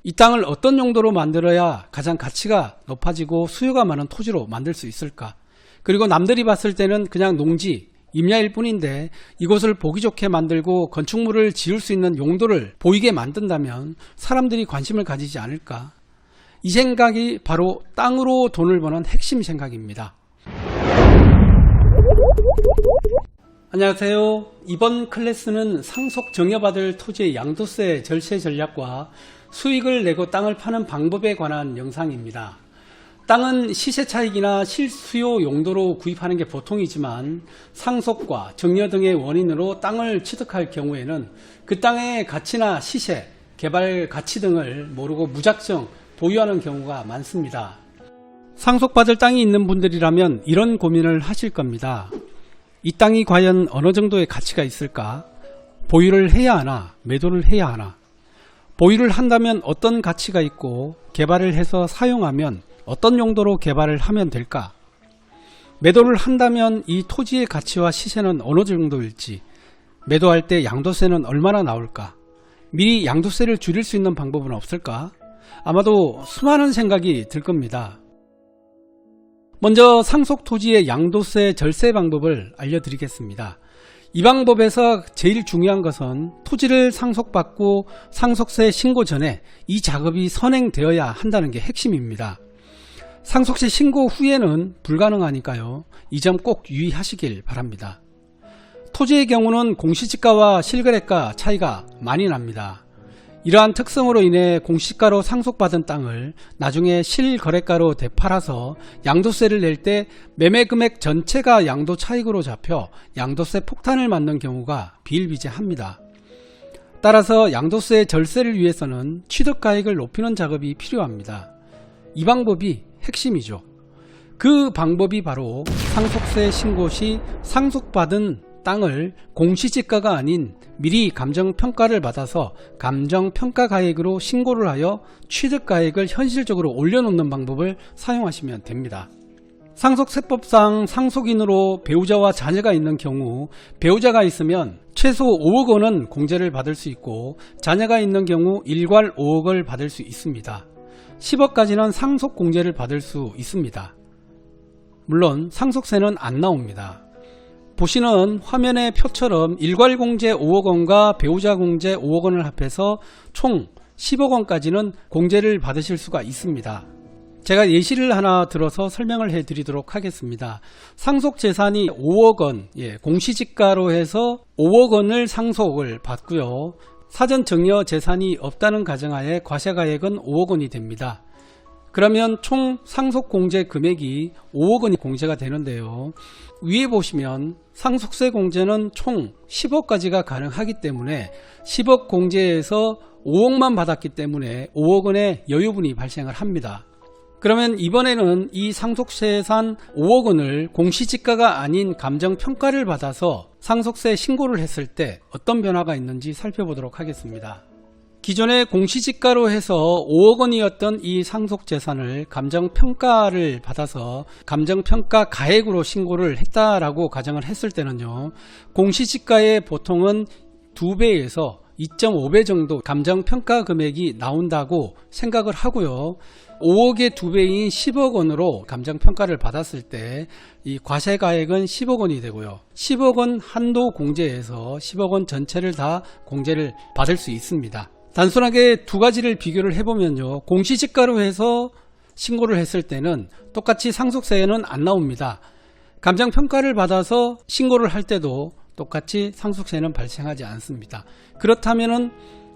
이 땅을 어떤 용도로 만들어야 가장 가치가 높아지고 수요가 많은 토지로 만들 수 있을까? 그리고 남들이 봤을 때는 그냥 농지, 임야일 뿐인데 이곳을 보기 좋게 만들고 건축물을 지을 수 있는 용도를 보이게 만든다면 사람들이 관심을 가지지 않을까? 이 생각이 바로 땅으로 돈을 버는 핵심 생각입니다. 안녕하세요. 이번 클래스는 상속 정여받을 토지의 양도세 절세 전략과 수익을 내고 땅을 파는 방법에 관한 영상입니다. 땅은 시세 차익이나 실수요 용도로 구입하는 게 보통이지만 상속과 정여 등의 원인으로 땅을 취득할 경우에는 그 땅의 가치나 시세, 개발 가치 등을 모르고 무작정 보유하는 경우가 많습니다. 상속받을 땅이 있는 분들이라면 이런 고민을 하실 겁니다. 이 땅이 과연 어느 정도의 가치가 있을까? 보유를 해야 하나? 매도를 해야 하나? 보유를 한다면 어떤 가치가 있고 개발을 해서 사용하면 어떤 용도로 개발을 하면 될까? 매도를 한다면 이 토지의 가치와 시세는 어느 정도일지, 매도할 때 양도세는 얼마나 나올까? 미리 양도세를 줄일 수 있는 방법은 없을까? 아마도 수많은 생각이 들 겁니다. 먼저 상속 토지의 양도세 절세 방법을 알려드리겠습니다. 이 방법에서 제일 중요한 것은 토지를 상속받고 상속세 신고 전에 이 작업이 선행되어야 한다는 게 핵심입니다. 상속세 신고 후에는 불가능하니까요. 이 점 꼭 유의하시길 바랍니다. 토지의 경우는 공시지가와 실거래가 차이가 많이 납니다. 이러한 특성으로 인해 공시가로 상속받은 땅을 나중에 실거래가로 되팔아서 양도세를 낼 때 매매금액 전체가 양도 차익으로 잡혀 양도세 폭탄을 맞는 경우가 비일비재합니다. 따라서 양도세 절세를 위해서는 취득가액을 높이는 작업이 필요합니다. 이 방법이 핵심이죠. 그 방법이 바로 상속세 신고 시 상속받은 땅을 공시지가가 아닌 미리 감정평가를 받아서 감정평가가액으로 신고를 하여 취득가액을 현실적으로 올려놓는 방법을 사용하시면 됩니다. 상속세법상 상속인으로 배우자와 자녀가 있는 경우 배우자가 있으면 최소 5억 원은 공제를 받을 수 있고 자녀가 있는 경우 일괄 5억을 받을 수 있습니다. 10억까지는 상속공제를 받을 수 있습니다. 물론 상속세는 안 나옵니다. 보시는 화면의 표처럼 일괄공제 5억원과 배우자공제 5억원을 합해서 총 10억원까지는 공제를 받으실 수가 있습니다. 제가 예시를 하나 들어서 설명을 해드리도록 하겠습니다. 상속재산이 5억원, 공시지가로 해서 5억원을 상속을 받고요. 사전 정여 재산이 없다는 가정하에 과세가액은 5억원이 됩니다. 그러면 총 상속공제 금액이 5억원이 공제가 되는데요. 위에 보시면 상속세 공제는 총 10억까지가 가능하기 때문에 10억 공제에서 5억만 받았기 때문에 5억원의 여유분이 발생을 합니다. 그러면 이번에는 이 상속재산 5억원을 공시지가가 아닌 감정평가를 받아서 상속세 신고를 했을 때 어떤 변화가 있는지 살펴보도록 하겠습니다. 기존에 공시지가로 해서 5억원이었던 이 상속재산을 감정평가를 받아서 감정평가 가액으로 신고를 했다라고 가정을 했을 때는요, 공시지가의 보통은 2배에서 2.5배 정도 감정평가 금액이 나온다고 생각을 하고요. 5억의 2배인 10억원으로 감정평가를 받았을 때 이 과세가액은 10억원이 되고요. 10억원 한도 공제에서 10억원 전체를 다 공제를 받을 수 있습니다. 단순하게 두 가지를 비교를 해보면요, 공시지가로 해서 신고를 했을 때는 똑같이 상속세는 안 나옵니다. 감정평가를 받아서 신고를 할 때도 똑같이 상속세는 발생하지 않습니다. 그렇다면은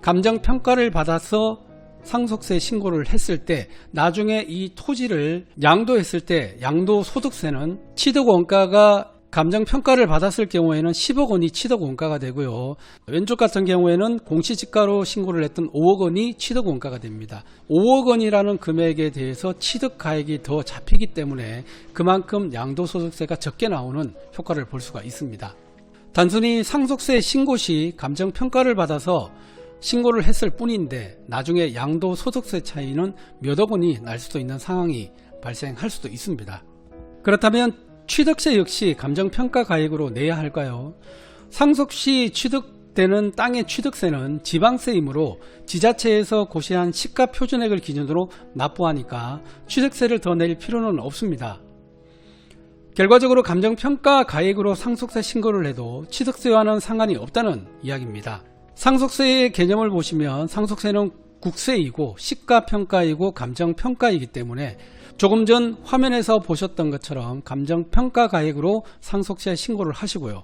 감정평가를 받아서 상속세 신고를 했을 때 나중에 이 토지를 양도했을 때 양도소득세는 취득원가가 감정평가를 받았을 경우에는 10억원이 취득원가가 되고요. 왼쪽 같은 경우에는 공시지가로 신고를 했던 5억원이 취득원가가 됩니다. 5억원이라는 금액에 대해서 취득가액이 더 잡히기 때문에 그만큼 양도소득세가 적게 나오는 효과를 볼 수가 있습니다. 단순히 상속세 신고 시 감정평가를 받아서 신고를 했을 뿐인데 나중에 양도소득세 차이는 몇 억원이 날 수도 있는 상황이 발생할 수도 있습니다. 그렇다면 취득세 역시 감정평가 가액으로 내야 할까요? 상속 시 취득 지급되는 땅의 취득세는 지방세이므로 지자체에서 고시한 시가표준액을 기준으로 납부하니까 취득세를 더 낼 필요는 없습니다. 결과적으로 감정평가 가액으로 상속세 신고를 해도 취득세와는 상관이 없다는 이야기입니다. 상속세의 개념을 보시면 상속세는 국세이고 시가평가이고 감정평가이기 때문에 조금 전 화면에서 보셨던 것처럼 감정평가 가액으로 상속세 신고를 하시고요.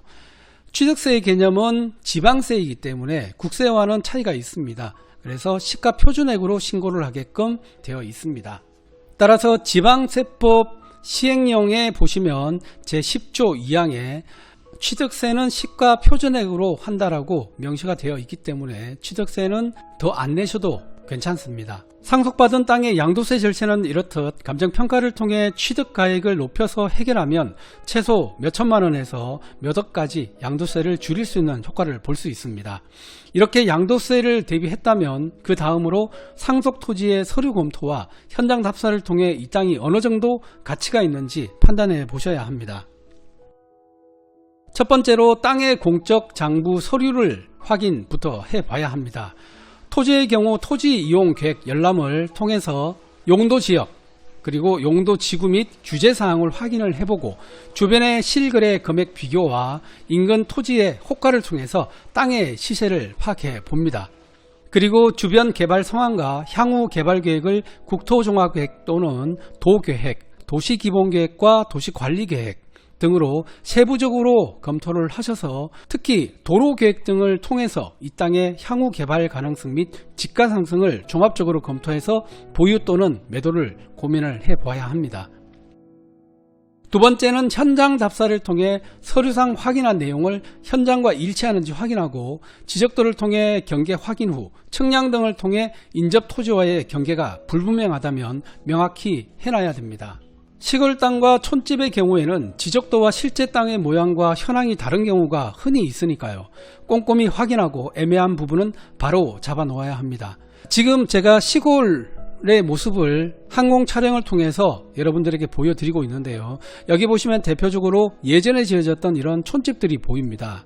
취득세의 개념은 지방세이기 때문에 국세와는 차이가 있습니다. 그래서 시가표준액으로 신고를 하게끔 되어 있습니다. 따라서 지방세법 시행령에 보시면 제10조 2항에 취득세는 시가표준액으로 한다라고 명시가 되어 있기 때문에 취득세는 더 안 내셔도 괜찮습니다. 상속받은 땅의 양도세 절세는 이렇듯 감정평가를 통해 취득가액을 높여서 해결하면 최소 몇천만 원에서 몇 억까지 양도세를 줄일 수 있는 효과를 볼 수 있습니다. 이렇게 양도세를 대비했다면 그 다음으로 상속토지의 서류 검토와 현장 답사를 통해 이 땅이 어느 정도 가치가 있는지 판단해 보셔야 합니다. 첫 번째로 땅의 공적 장부 서류를 확인부터 해봐야 합니다. 토지의 경우 토지 이용 계획 열람을 통해서 용도지역 그리고 용도지구 및 규제사항을 확인을 해보고 주변의 실거래 금액 비교와 인근 토지의 호가를 통해서 땅의 시세를 파악해 봅니다. 그리고 주변 개발 상황과 향후 개발 계획을 국토종합계획 또는 도계획, 도시기본계획과 도시관리계획 등으로 세부적으로 검토를 하셔서 특히 도로계획 등을 통해서 이 땅의 향후 개발 가능성 및 지가 상승을 종합적으로 검토해서 보유 또는 매도를 고민을 해봐야 합니다. 두 번째는 현장 답사를 통해 서류상 확인한 내용을 현장과 일치하는지 확인하고 지적도를 통해 경계 확인 후 측량 등을 통해 인접 토지와의 경계가 불분명하다면 명확히 해놔야 됩니다. 시골 땅과 촌집의 경우에는 지적도와 실제 땅의 모양과 현황이 다른 경우가 흔히 있으니까요. 꼼꼼히 확인하고 애매한 부분은 바로 잡아 놓아야 합니다. 지금 제가 시골의 모습을 항공 촬영을 통해서 여러분들에게 보여드리고 있는데요. 여기 보시면 대표적으로 예전에 지어졌던 이런 촌집들이 보입니다.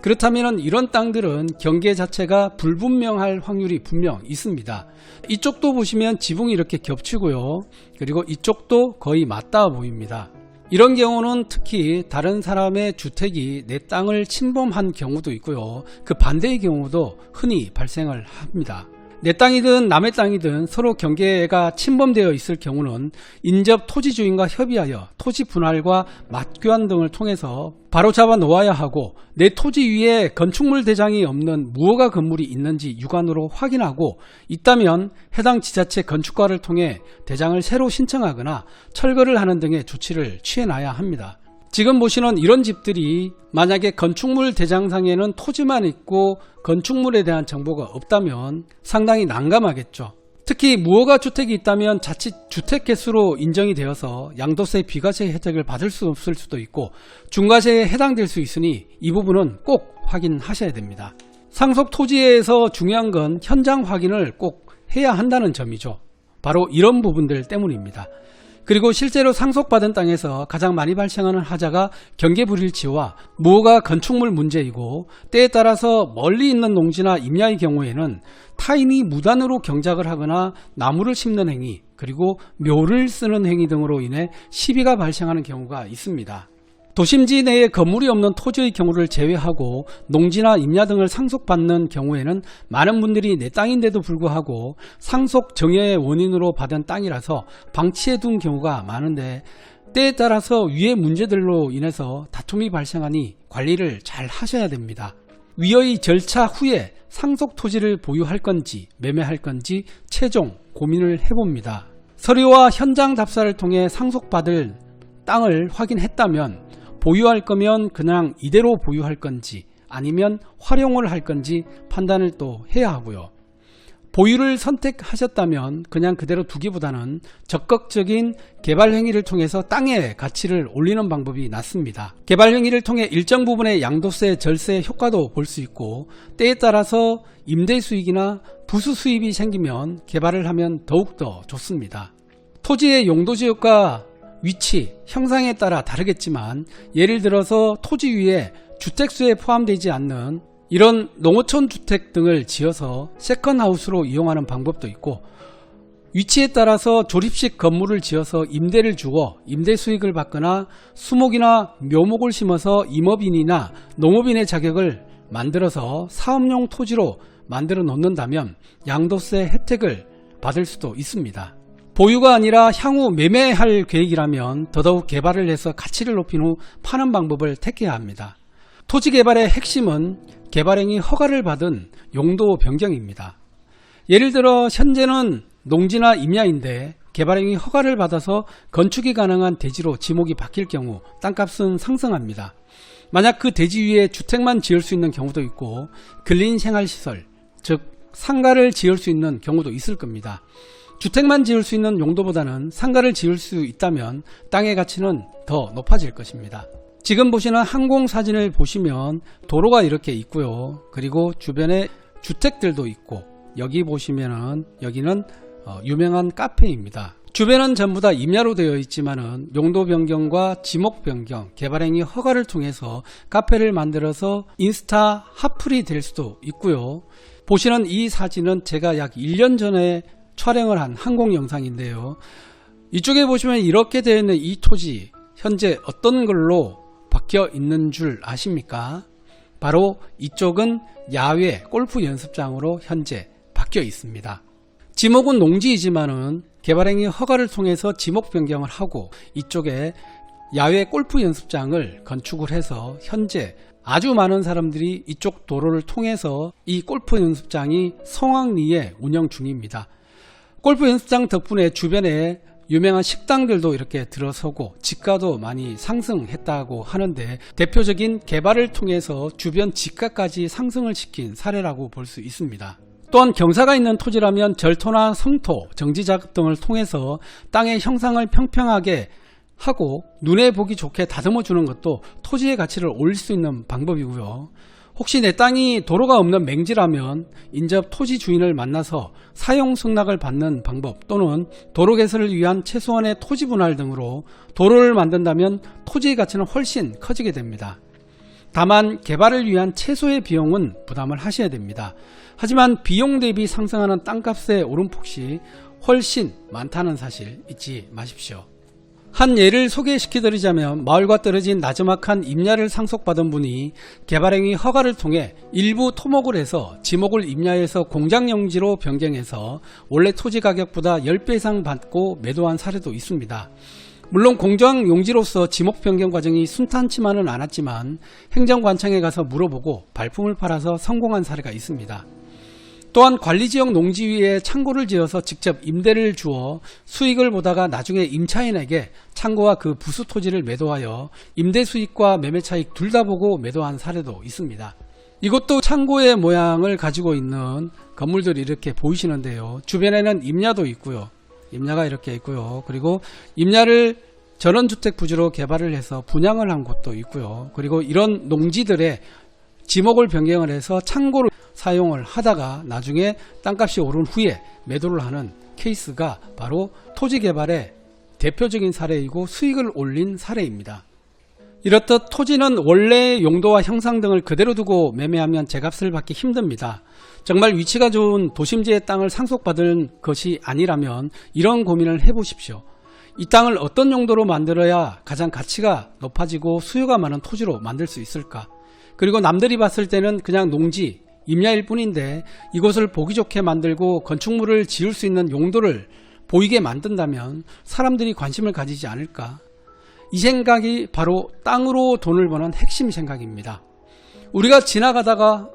그렇다면 이런 땅들은 경계 자체가 불분명할 확률이 분명 있습니다. 이쪽도 보시면 지붕이 이렇게 겹치고요. 그리고 이쪽도 거의 맞닿아 보입니다. 이런 경우는 특히 다른 사람의 주택이 내 땅을 침범한 경우도 있고요. 그 반대의 경우도 흔히 발생을 합니다. 내 땅이든 남의 땅이든 서로 경계가 침범되어 있을 경우는 인접 토지 주인과 협의하여 토지 분할과 맞교환 등을 통해서 바로잡아 놓아야 하고 내 토지 위에 건축물 대장이 없는 무허가 건물이 있는지 육안으로 확인하고 있다면 해당 지자체 건축과를 통해 대장을 새로 신청하거나 철거를 하는 등의 조치를 취해놔야 합니다. 지금 보시는 이런 집들이 만약에 건축물 대장상에는 토지만 있고 건축물에 대한 정보가 없다면 상당히 난감하겠죠. 특히 무허가 주택이 있다면 자칫 주택 개수로 인정이 되어서 양도세 비과세 혜택을 받을 수 없을 수도 있고 중과세에 해당될 수 있으니 이 부분은 꼭 확인하셔야 됩니다. 상속 토지에서 중요한 건 현장 확인을 꼭 해야 한다는 점이죠. 바로 이런 부분들 때문입니다. 그리고 실제로 상속받은 땅에서 가장 많이 발생하는 하자가 경계불일치와 무허가 건축물 문제이고 때에 따라서 멀리 있는 농지나 임야의 경우에는 타인이 무단으로 경작을 하거나 나무를 심는 행위 그리고 묘를 쓰는 행위 등으로 인해 시비가 발생하는 경우가 있습니다. 도심지 내에 건물이 없는 토지의 경우를 제외하고 농지나 임야 등을 상속받는 경우에는 많은 분들이 내 땅인데도 불구하고 상속 정해의 원인으로 받은 땅이라서 방치해 둔 경우가 많은데 때에 따라서 위의 문제들로 인해서 다툼이 발생하니 관리를 잘 하셔야 됩니다. 위의 절차 후에 상속 토지를 보유할 건지 매매할 건지 최종 고민을 해봅니다. 서류와 현장 답사를 통해 상속받을 땅을 확인했다면 보유할 거면 그냥 이대로 보유할 건지 아니면 활용을 할 건지 판단을 또 해야 하고요. 보유를 선택하셨다면 그냥 그대로 두기보다는 적극적인 개발 행위를 통해서 땅의 가치를 올리는 방법이 낫습니다. 개발 행위를 통해 일정 부분의 양도세, 절세 효과도 볼 수 있고 때에 따라서 임대 수익이나 부수 수입이 생기면 개발을 하면 더욱더 좋습니다. 토지의 용도지역과 위치, 형상에 따라 다르겠지만 예를 들어서 토지 위에 주택수에 포함되지 않는 이런 농어촌 주택 등을 지어서 세컨하우스로 이용하는 방법도 있고, 위치에 따라서 조립식 건물을 지어서 임대를 주어 임대 수익을 받거나 수목이나 묘목을 심어서 임업인이나 농업인의 자격을 만들어서 사업용 토지로 만들어 놓는다면 양도세 혜택을 받을 수도 있습니다. 보유가 아니라 향후 매매할 계획이라면 더더욱 개발을 해서 가치를 높인 후 파는 방법을 택해야 합니다. 토지 개발의 핵심은 개발행위 허가를 받은 용도 변경입니다. 예를 들어 현재는 농지나 임야인데 개발행위 허가를 받아서 건축이 가능한 대지로 지목이 바뀔 경우 땅값은 상승합니다. 만약 그 대지 위에 주택만 지을 수 있는 경우도 있고 근린생활시설, 즉 상가를 지을 수 있는 경우도 있을 겁니다. 주택만 지을 수 있는 용도보다는 상가를 지을 수 있다면 땅의 가치는 더 높아질 것입니다. 지금 보시는 항공사진을 보시면 도로가 이렇게 있고요. 그리고 주변에 주택들도 있고, 여기 보시면은 여기는 유명한 카페입니다. 주변은 전부 다 임야로 되어 있지만은 용도 변경과 지목 변경, 개발행위 허가를 통해서 카페를 만들어서 인스타 핫플이 될 수도 있고요. 보시는 이 사진은 제가 약 1년 전에 촬영을 한 항공 영상인데요. 이쪽에 보시면 이렇게 되어 있는 이 토지, 현재 어떤 걸로 바뀌어 있는 줄 아십니까? 바로 이쪽은 야외 골프 연습장으로 현재 바뀌어 있습니다. 지목은 농지이지만은 개발행위 허가를 통해서 지목 변경을 하고 이쪽에 야외 골프 연습장을 건축을 해서 현재 아주 많은 사람들이 이쪽 도로를 통해서 이 골프 연습장이 성황리에 운영 중입니다. 골프 연습장 덕분에 주변에 유명한 식당들도 이렇게 들어서고 집가도 많이 상승했다고 하는데, 대표적인 개발을 통해서 주변 집가까지 상승을 시킨 사례라고 볼 수 있습니다. 또한 경사가 있는 토지라면 절토나 성토, 정지작업 등을 통해서 땅의 형상을 평평하게 하고 눈에 보기 좋게 다듬어 주는 것도 토지의 가치를 올릴 수 있는 방법이고요. 혹시 내 땅이 도로가 없는 맹지라면 인접 토지 주인을 만나서 사용 승낙을 받는 방법, 또는 도로 개설을 위한 최소한의 토지 분할 등으로 도로를 만든다면 토지의 가치는 훨씬 커지게 됩니다. 다만 개발을 위한 최소의 비용은 부담을 하셔야 됩니다. 하지만 비용 대비 상승하는 땅값의 오름폭이 훨씬 많다는 사실 잊지 마십시오. 한 예를 소개시켜드리자면, 마을과 떨어진 나지막한 임야를 상속받은 분이 개발행위 허가를 통해 일부 토목을 해서 지목을 임야에서 공장용지로 변경해서 원래 토지 가격보다 10배 이상 받고 매도한 사례도 있습니다. 물론 공장용지로서 지목 변경 과정이 순탄치만은 않았지만 행정관청에 가서 물어보고 발품을 팔아서 성공한 사례가 있습니다. 또한 관리지역 농지 위에 창고를 지어서 직접 임대를 주어 수익을 보다가 나중에 임차인에게 창고와 그 부수 토지를 매도하여 임대 수익과 매매 차익 둘 다 보고 매도한 사례도 있습니다. 이것도 창고의 모양을 가지고 있는 건물들이 이렇게 보이시는데요. 주변에는 임야도 있고요. 임야가 이렇게 있고요. 그리고 임야를 전원주택 부지로 개발을 해서 분양을 한 곳도 있고요. 그리고 이런 농지들의 지목을 변경을 해서 창고를 사용을 하다가 나중에 땅값이 오른 후에 매도를 하는 케이스가 바로 토지 개발의 대표적인 사례이고 수익을 올린 사례입니다. 이렇듯 토지는 원래의 용도와 형상 등을 그대로 두고 매매하면 제값을 받기 힘듭니다. 정말 위치가 좋은 도심지의 땅을 상속받은 것이 아니라면 이런 고민을 해보십시오. 이 땅을 어떤 용도로 만들어야 가장 가치가 높아지고 수요가 많은 토지로 만들 수 있을까? 그리고 남들이 봤을 때는 그냥 농지, 임야일 뿐인데 이곳을 보기 좋게 만들고 건축물을 지을 수 있는 용도를 보이게 만든다면 사람들이 관심을 가지지 않을까? 이 생각이 바로 땅으로 돈을 버는 핵심 생각입니다. 우리가 지나가다가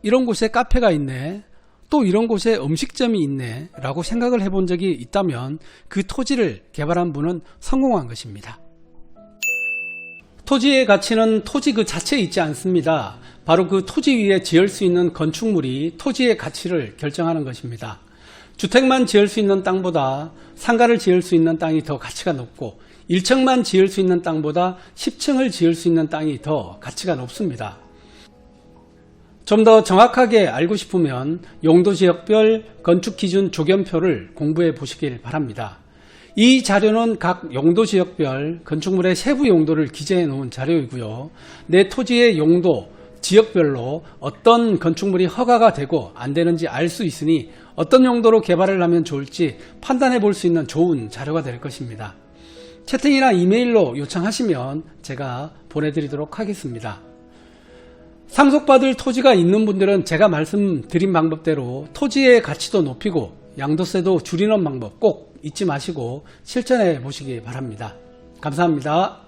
이런 곳에 카페가 있네, 또 이런 곳에 음식점이 있네 라고 생각을 해본 적이 있다면 그 토지를 개발한 분은 성공한 것입니다. 토지의 가치는 토지 그 자체에 있지 않습니다. 바로 그 토지 위에 지을 수 있는 건축물이 토지의 가치를 결정하는 것입니다. 주택만 지을 수 있는 땅보다 상가를 지을 수 있는 땅이 더 가치가 높고 1층만 지을 수 있는 땅보다 10층을 지을 수 있는 땅이 더 가치가 높습니다. 좀 더 정확하게 알고 싶으면 용도지역별 건축기준 조견표를 공부해 보시길 바랍니다. 이 자료는 각 용도지역별 건축물의 세부 용도를 기재해 놓은 자료이고요. 내 토지의 용도, 지역별로 어떤 건축물이 허가가 되고 안 되는지 알 수 있으니 어떤 용도로 개발을 하면 좋을지 판단해 볼 수 있는 좋은 자료가 될 것입니다. 채팅이나 이메일로 요청하시면 제가 보내드리도록 하겠습니다. 상속받을 토지가 있는 분들은 제가 말씀드린 방법대로 토지의 가치도 높이고 양도세도 줄이는 방법 꼭 잊지 마시고 실천해 보시기 바랍니다. 감사합니다.